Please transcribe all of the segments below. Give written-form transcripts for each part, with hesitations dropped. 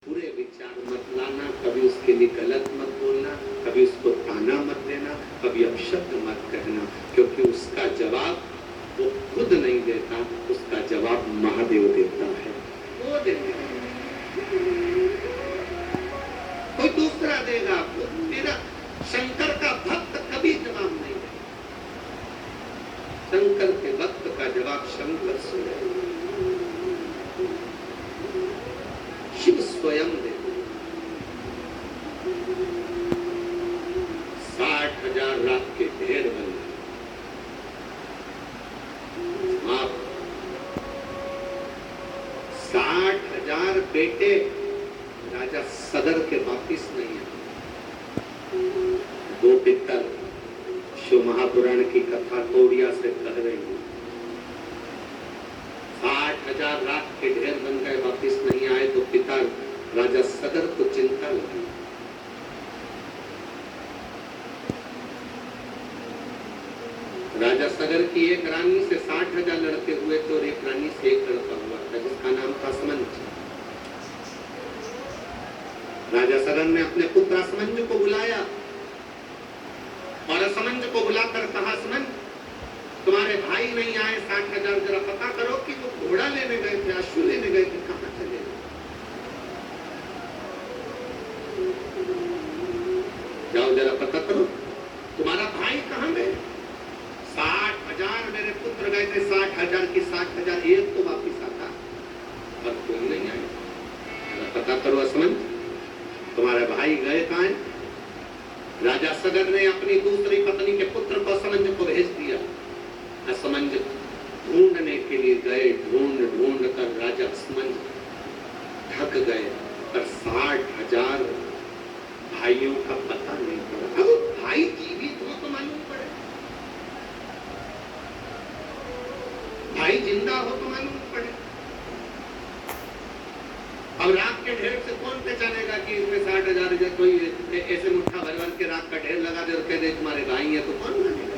बुरे विचार मत लाना, कभी उसके लिए गलत मत बोलना, कभी उसको ताना मत देना, कभी अपशब्द मत कहना, क्योंकि उसका जवाब वो खुद नहीं देता, उसका जवाब महादेव देता है। वो देते हैं, कोई दूसरा देगा आपको। मेरा शंकर का भक्त कभी जवाब नहीं देगा, शंकर के भक्त का जवाब शंकर सुने, शिव स्वयं दे। 60,000 रात के ढेर बन गए, आप 60,000 बेटे राजा सगर के वापिस नहीं है। दो पितर शिव महापुराण की कथा तोड़िया से कह रही हूं, 60,000 रात के ढेर बन गए, वापिस नहीं आए, तो पिता राजा सगर को चिंता लगी। राजा सगर की एक रानी से 60,000 लड़के हुए थे और एक रानी से एक लड़का हुआ था जिसका नाम था असमंज। राजा सगर ने अपने पुत्र असमंज को बुलाया और असमंज को बुलाकर कहा, असमंज तुम्हारे भाई नहीं आए 60,000, जरा पता करो कि वो घोड़ा लेने गए थे, अश्व लेने गए थे, कहां चले गए? जाओ जरा पता करो, तुम्हारा भाई कहां गए? 60,000 मेरे पुत्र गए थे, 60,000 की 60,000 एक तो वापिस आता और कोई नहीं आए, जरा पता करो असमंज तुम्हारे भाई गए कहां हैं? राजा सगर ने अपनी दूसरी पत्नी के पुत्र को असमंज को भेज दिया। असमंज ढूंढने के लिए गए, ढूंढ कर राजा असमंज थक गए, पर 60,000 भाइयों का पता नहीं पड़ा। अब भाई जीवित हो तो मालूम पड़े, भाई जिंदा हो तो मालूम पड़े। अब रात के ढेर से कौन पहचानेगा कि इसमें 60,000? कोई ऐसे मुट्ठा भर भर के रात का ढेर लगा दे और कह दे तुम्हारे भाई है, तो कौन मानेगा?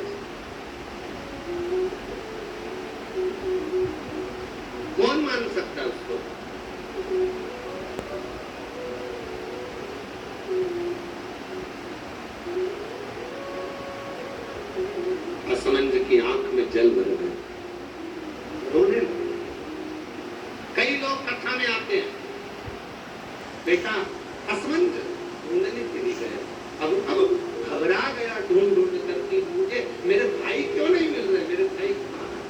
कौन मान सकता है उसको? असमंज की आंख में जल भर गए, रोने लगे। कई लोग कथा में आते हैं, बेटा असमंज ढूंढने के लिए गए, अब घबरा गया ढूंढ करके, मुझे मेरे भाई क्यों नहीं मिल रहे, मेरे भाई कहां है,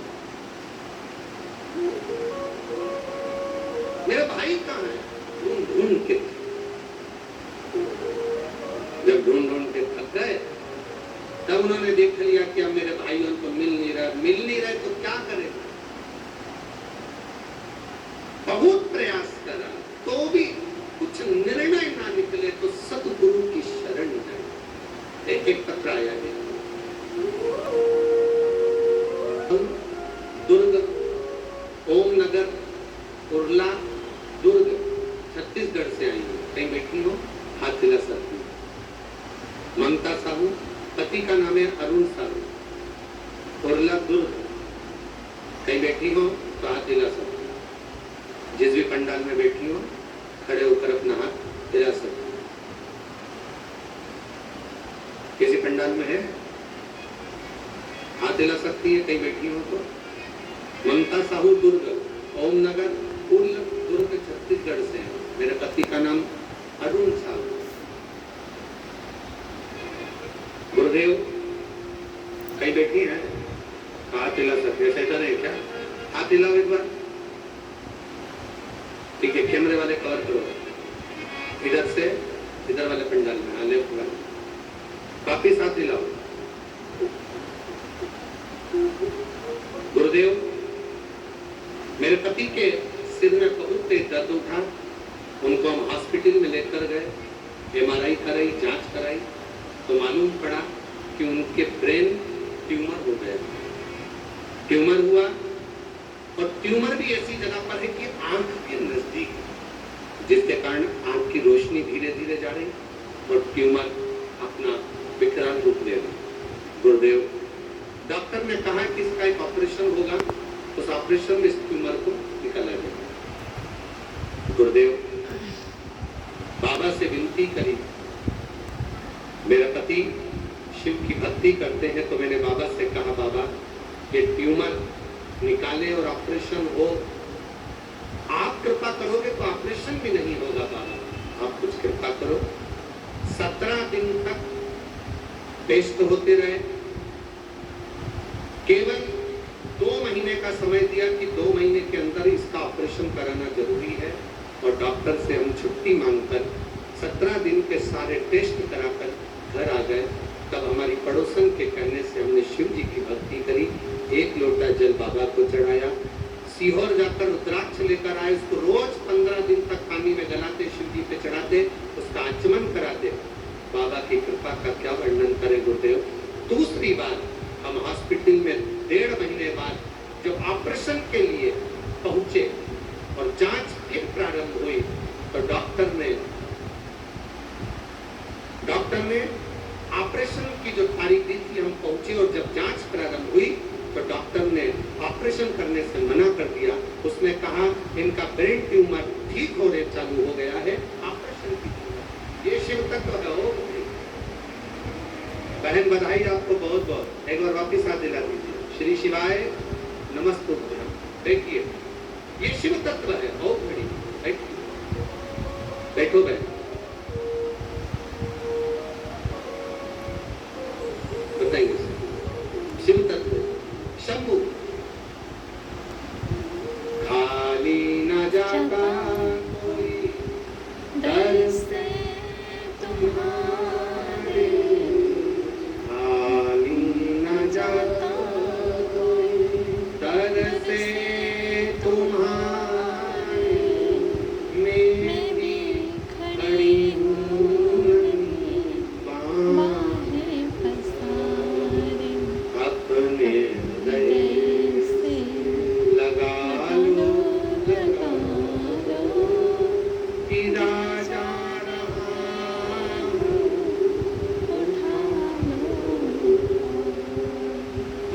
मेरे भाई कहां है? ढूंढ के, जब ढूंढ के थक गए तब उन्होंने देख लिया कि अब मेरे भाई उनको मिल नहीं रहे, तो क्या करेगा? बहुत प्रयास करा तो भी कुछ निर्णय ना निकले, तो सतगुरु की शरण गए। एक पत्र आया है, दुर्ग, ओम नगर, उर्ला, दुर्ग, छत्तीसगढ़ से आई हो, कहीं बैठी हो, हाथ हिला सकती। ममता साहू, पति का नाम है अरुण साहू, उर्ला, दुर्ग, कहीं बैठी हो तो हाथ हिला सकती। जिस भी पंडाल में बैठी हो खड़े होकर अपना हाथ हिला सकती। किसी पंडाल में है हाथ हिला सकती है, कहीं बैठी हो तो। ममता साहू, दुर्ग, ओम नगर, कुल, दुर्ग, छत्तीसगढ़ से है, मेरे पति का नाम अरुण साहू। गुरुदेव कहीं बैठी है, हाथ हिला सकती है, ऐसा नहीं क्या? हाथ हिलाओ एक बार, ठीक है, कैमरे वाले कवर करो, इधर से इधर वाले पंडाल में, लेफ्ट वाले वापिस हाथ हिलाओ। गुरुदेव मेरे पति के सिर में बहुत तेज दर्द उठा, उनको हम हॉस्पिटल में लेकर गए, MRI कराई, जांच कराई, तो मालूम पड़ा कि उनके ब्रेन ट्यूमर हो गया। ट्यूमर हुआ और ट्यूमर भी ऐसी जगह पर है कि आंख के नजदीक, जिसके कारण आंख की रोशनी धीरे धीरे जा रही और ट्यूमर अपना विकराल रूप ले रहा। गुरुदेव डॉक्टर ने कहा कि इसका एक ऑपरेशन होगा, उस ऑपरेशन में इस ट्यूमर को निकाला जाएगा। गुरुदेव बाबा से विनती करी। मेरे पति शिव की भक्ति करते हैं, तो मैंने बाबा से कहा, बाबा ये ट्यूमर निकाले और ऑपरेशन हो, आप कृपा करोगे तो ऑपरेशन भी नहीं होगा बाबा, आप कुछ कृपा करो। 17 दिन तक टेस्ट होते रहे, केवल 2 महीने का समय दिया कि 2 महीने के अंदर इसका ऑपरेशन कराना जरूरी है, और डॉक्टर से हम छुट्टी मांगकर 17 दिन के सारे टेस्ट कराकर घर आ गए। तब हमारी पड़ोसन के कहने से हमने शिव जी की भक्ति करी, 1 लोटा जल बाबा को चढ़ाया, सीहोर जाकर रुद्राक्ष लेकर आए, उसको रोज 15 दिन तक पानी में गलाते, शिव जी पे चढ़ाते, उसका आचमन कराते। बाबा की कृपा का क्या वर्णन करे गुरुदेव। दूसरी बार हम हॉस्पिटल में 1.5 महीने बाद जब ऑपरेशन के लिए पहुंचे और जांच फिर प्रारंभ हुई, तो डॉक्टर ने ऑपरेशन की जो तारीख दी थी, हम पहुंचे और जब जांच प्रारंभ हुई तो डॉक्टर ने ऑपरेशन करने से मना कर दिया। उसने कहा इनका ब्रेन ट्यूमर ठीक होने चालू हो गया है, ऑपरेशन की। ये शिव तत्व है। ओ बहन, बधाई आपको बहुत बहुत। एक बार वापिस हाथ दिला दीजिए। श्री शिवाय नमस्तुभ्यम। देखिए ये शिव तत्व है, बहुत बड़ी। बैठो बहन, बताइए। शिव तत्व शंभु, खाली न जाता कोई दर से तुम्हारे, खाली न जाता कोई दर से तुम्हारे, मैं भी खड़ी हूँ बाहें पसारे, अपने हृदय से लगा लो कि राजा रहा हूँ, उठा लो।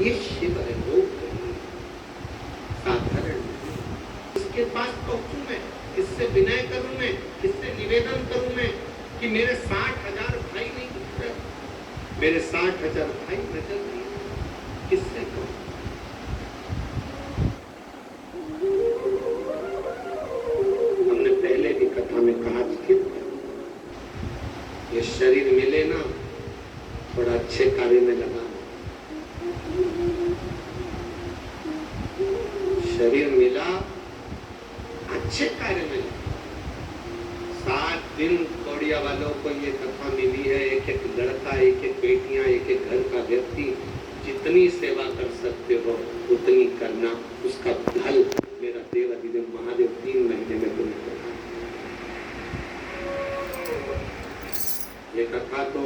ये शिव है, लोग साधारण। इसके पास पहुंचूं मैं, इससे विनय करूं मैं, इससे निवेदन करूं मैं कि मेरे 60,000 भाई नहीं दिख रहे, मेरे 60,000 भाई नजर नहीं, किससे कहूं? हमने पहले भी कथा में कहा कि ये शरीर मिले ना, थोड़ा अच्छे कार्य में लगा। शरीर मिला, अच्छे कार्य में लगा। 7 दिन कोड़िया वालों को ये कथा मिली है, एक एक लड़का, एक एक बेटियां, एक एक घर का व्यक्ति, जितनी सेवा कर सकते हो उतनी करना, उसका फल मेरा देव अधिदेव महादेव 3 महीने में तुम्हें करना। ये कथा तो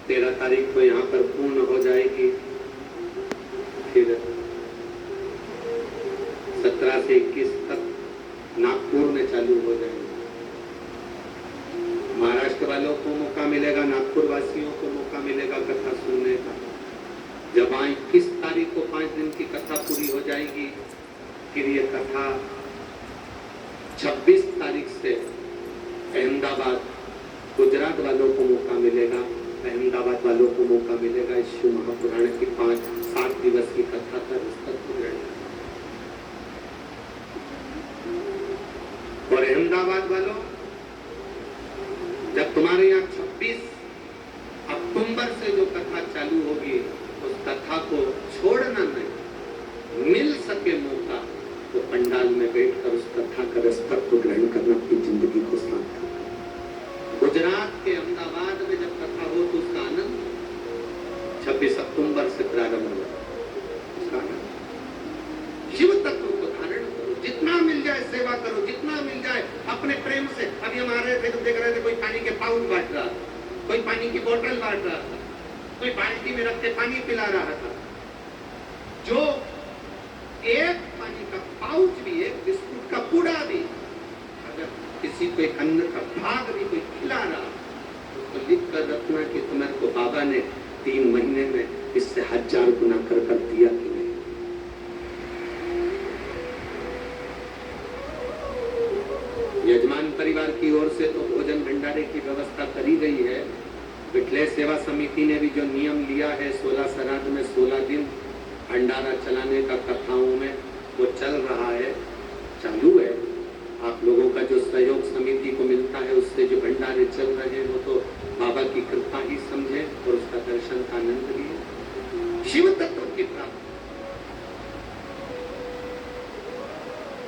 13 तारीख को यहाँ पर पूर्ण हो जाएगी, फिर 17 से 21 तक नागपुर में चालू हो जाएगी। महाराष्ट्र वालों को मौका मिलेगा, नागपुर वासियों को मौका मिलेगा कथा सुनने का। जब 21 तारीख को 5 दिन की कथा पूरी हो जाएगी, फिर ये कथा 26 तारीख से अहमदाबाद, गुजरात वालों को मौका मिलेगा, अहमदाबाद वालों को मौका मिलेगा इस शिव महापुराण की 5-7 दिवस की कथा का विस्तार पूर्ण। और अहमदाबाद वालों, जब तुम्हारे यहाँ 26 अक्टूबर से जो कथा चालू होगी, उस कथा को छोड़ना नहीं। मिल सके मौका तो पंडाल में बैठकर उस कथा का रसपथ को ग्रहण करना, अपनी जिंदगी को साथ करना। गुजरात के अहमदाबाद में जब कथा हो तो उसका आनंद 26 अक्टूबर से प्रारंभ होगा। उसका आनंद शिव तत्व को धारण करो, जितना मिल जाए सेवा करो, जितना मिल जाए अपने प्रेम से। अभी हम आ रहे थे तो देख रहे थे कोई पानी के पाउच बांट रहा था, कोई पानी की बोतल बांट रहा था, कोई बाल्टी में रख के पानी पिला रहा था। जो एक पानी का पाउच भी, एक बिस्कुट का पूड़ा भी, अगर किसी को एक अन्न का भाग भी कोई खिला रहा, उसको लिख कर रखना कि तुम्हारे को बाबा ने 3 महीने में इससे 1000 गुना कर दिया कि नहीं। यजमान परिवार की ओर से तो भोजन भंडारे की व्यवस्था करी गई है। विठले सेवा समिति ने भी जो नियम लिया है 16 श्राद्ध में 16 दिन भंडारा चलाने का कथाओं में, वो चल रहा है, चालू है। आप लोगों का जो सहयोग समिति को मिलता है उससे जो भंडारे चल रहे हैं वो तो बाबा की कृपा ही समझे और उसका दर्शन का आनंद लिए। शिव तत्व की प्राप्ति।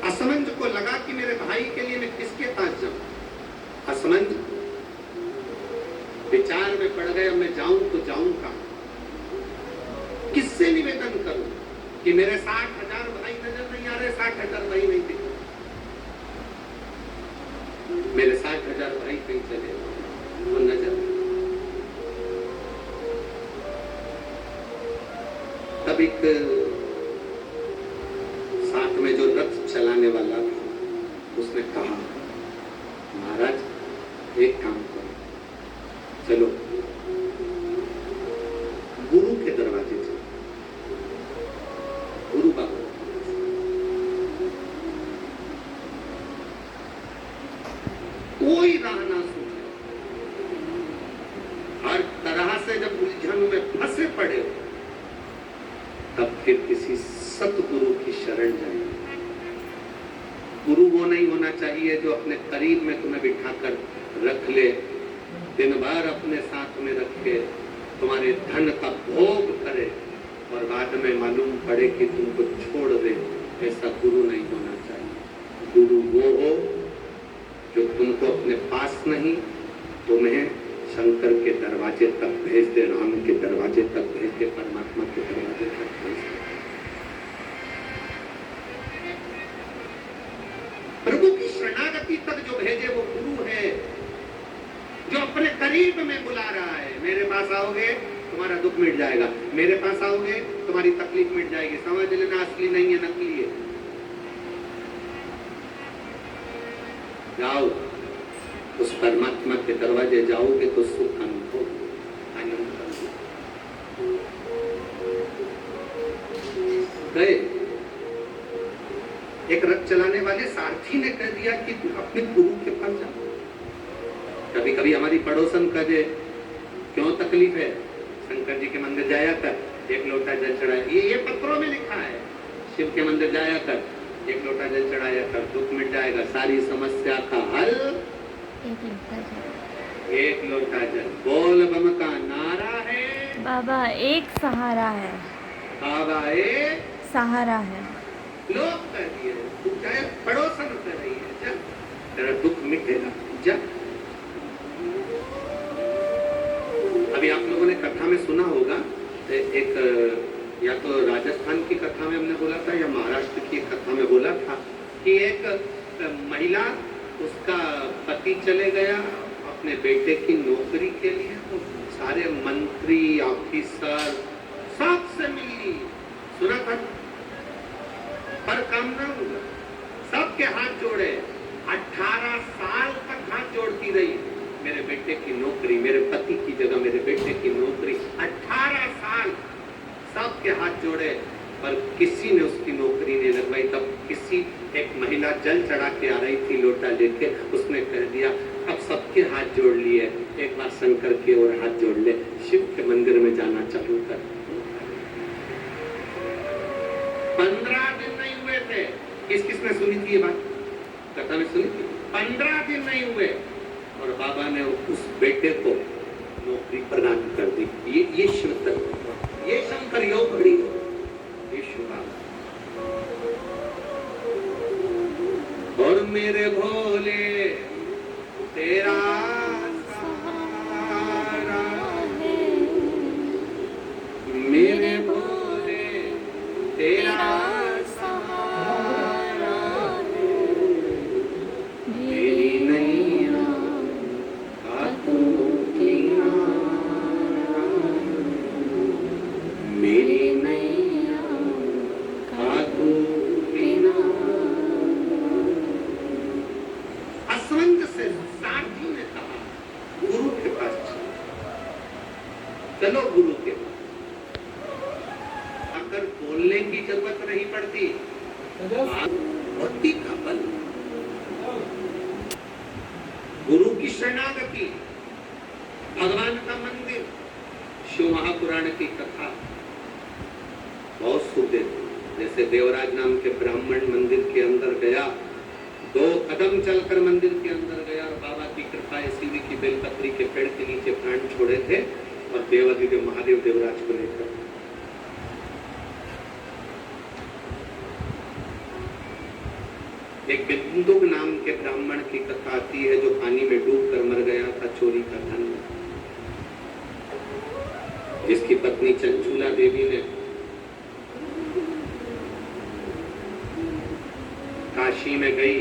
असमंज को लगा कि मेरे भाई के लिए मैं किसके पास जाऊं। असमंज विचार में पड़ गए, मैं जाऊं तो जाऊं कहां, किससे निवेदन करूं कि मेरे 60,000 भाई नजर नहीं आ रहे, 60,000 भाई नहीं दिख, मेरे 60,000 भाई कहीं चले वो नजर। तब एक साथ में जो रथ चलाने वाला था उसने कहा, महाराज एक काम करो, चलो गुरु के दरवाजे चलो, गुरु बाबा। कोई राह ना सुने, हर तरह से जब उलझन में फंसे पड़े हो तब फिर किसी सतगुरु की शरण जाए। गुरु वो नहीं होना चाहिए जो अपने करीब में तुम्हें बिठाकर रख ले, दिन भर अपने साथ में रख के तुम्हारे धन का भोग करे और बाद में मालूम पड़े कि तुमको छोड़ दे। ऐसा गुरु नहीं होना चाहिए। गुरु वो हो जो तुमको अपने पास नहीं, तुम्हें शंकर के दरवाजे तक भेज दे, राम के दरवाजे तक भेज दे, परमात्मा के दरवाजे तक भेज दे। प्रभु की शरणागति तक जो भेजे वो गुरु है, जो अपने करीब में बुला रहा है। मेरे पास आओगे तुम्हारा दुख मिट जाएगा, मेरे पास आओगे तुम्हारी तकलीफ मिट जाएगी। समझ लेना, असली नहीं है, नकली है। जाओ उस परमात्मा के दरवाजे जाओगे तो सुख अनुभव, आनंद गए। एक रथ चलाने वाले सारथी ने कह दिया कि तुम अपने गुरु के पास जाओ। कभी कभी हमारी पड़ोसन का जे क्यों तकलीफ है, शंकर जी के मंदिर जाया कर, एक लोटा जल चढ़ाया। ये पत्रों में लिखा है, शिव के मंदिर जाया कर, एक लोटा जल चढ़ाया कर, दुख मिट जाएगा, सारी समस्या का हल एक लोटा जल। बोल बम का नारा है, बाबा एक सहारा है, बाबा एक सहारा है। लोग कह दिए, तू चाहे पड़ोसन कह रही है, जा तेरा दुख मिटेगा, जा। अभी आप लोगों ने कथा में सुना होगा, एक या तो राजस्थान की कथा में हमने बोला था या महाराष्ट्र की कथा में बोला था कि एक महिला, उसका पति चले गया अपने बेटे की नौकरी के लिए, तो सारे मंत्री ऑफिसर सबसे मिली, सुना था, पर काम ना हुआ। सबके हाथ जोड़े, 18 साल तक हाथ जोड़ती रही, मेरे बेटे की नौकरी, मेरे पति की जगह मेरे बेटे की नौकरी। 18 साल सबके हाथ जोड़े पर किसी ने उसकी नौकरी नहीं लगवाई। तब किसी एक महिला जल चढ़ा के आ रही थी लोटा लेके, उसने कह दिया अब सबके हाथ जोड़ लिए, एक बार शंकर के और हाथ जोड़ ले, शिव के मंदिर में जाना चालू कर। 15 दिन नहीं हुए थे, किसने सुनी थी ये बात, कथा में सुनी थी। 15 दिन नहीं हुए और बाबा ने उस बेटे को नौकरी प्रदान कर दी। ये शिव तत्व, ये शंकर योग बड़ी, ये शिव। और मेरे भोले तेरा सहारा है, मेरे भोले तेरा सहारा है, मेरी नैया का तू किनारा, मेरी नैया का तू किनारा। असमंज से सारथी ने कहा गुरु के पास चलो, गुरु के पास अगर बोलने की जरूरत नहीं पड़ती, भक्ति का बल, गुरु उनकी शरणागति, भगवान का मंदिर, शिव महापुराण की कथा बहुत सुख देती। जैसे देवराज नाम के ब्राह्मण मंदिर के अंदर गया, 2 कदम चलकर मंदिर के अंदर गया और बाबा की कृपा सीवी की बेलपत्री के पेड़ के नीचे प्राण छोड़े थे और देवाधिदेव महादेव देवराज को लेकर एक बिंदुक नाम के ब्राह्मण की कथा आती है जो पानी में डूब कर मर गया था चोरी का धन, जिसकी पत्नी चंचूला देवी ने काशी में गई,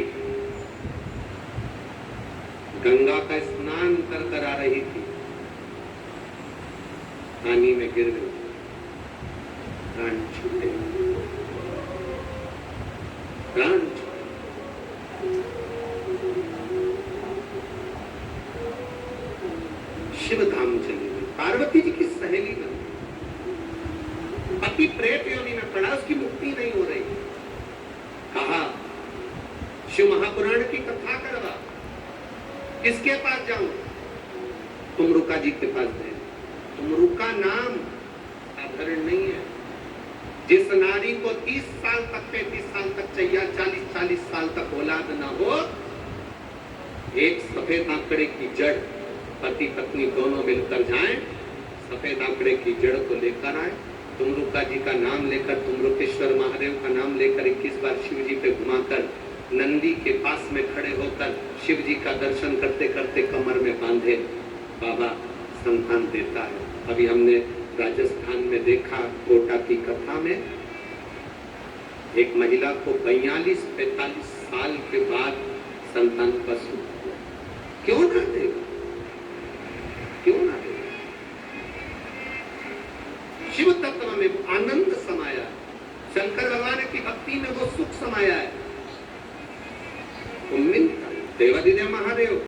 गंगा का स्नान कर कर आ रही थी, पानी में गिर गई, प्राण छूटे, प्राण छूटे। शिव धाम चली गई, पार्वती जी की सहेली बन गई, पति प्रेत योनि में पड़ा, उसकी मुक्ति नहीं हो रही। कहा शिव महापुराण की कथा करवा, किसके पास जाऊं? तुमरुका जी के पास गए। तुमरुका नाम साधारण नहीं है। जिस नारी को 30 साल तक 35 साल तक चाहिए, 40 साल तक औलाद ना हो, एक सफेद आंकड़े की जड़, पति पत्नी दोनों मिलकर जाएं, सफेद आंकड़े की जड़ को लेकर आए, तुमरुका जी का नाम लेकर, तुमरुकेश्वर महादेव का नाम लेकर 21 बार शिव जी पे घुमाकर, नंदी के पास में खड़े होकर शिव जी का दर्शन करते करते कमर में बांधे, बाबा संतान देता है। अभी हमने राजस्थान में देखा, कोटा की कथा में एक महिला को 42-45 साल के बाद संतान पशु, क्यों ना देगा, क्यों ना देगा? शिव तत्व में वो आनंद समाया है, शंकर भगवान की भक्ति में वो सुख समाया है। देवाधिदेव महादेव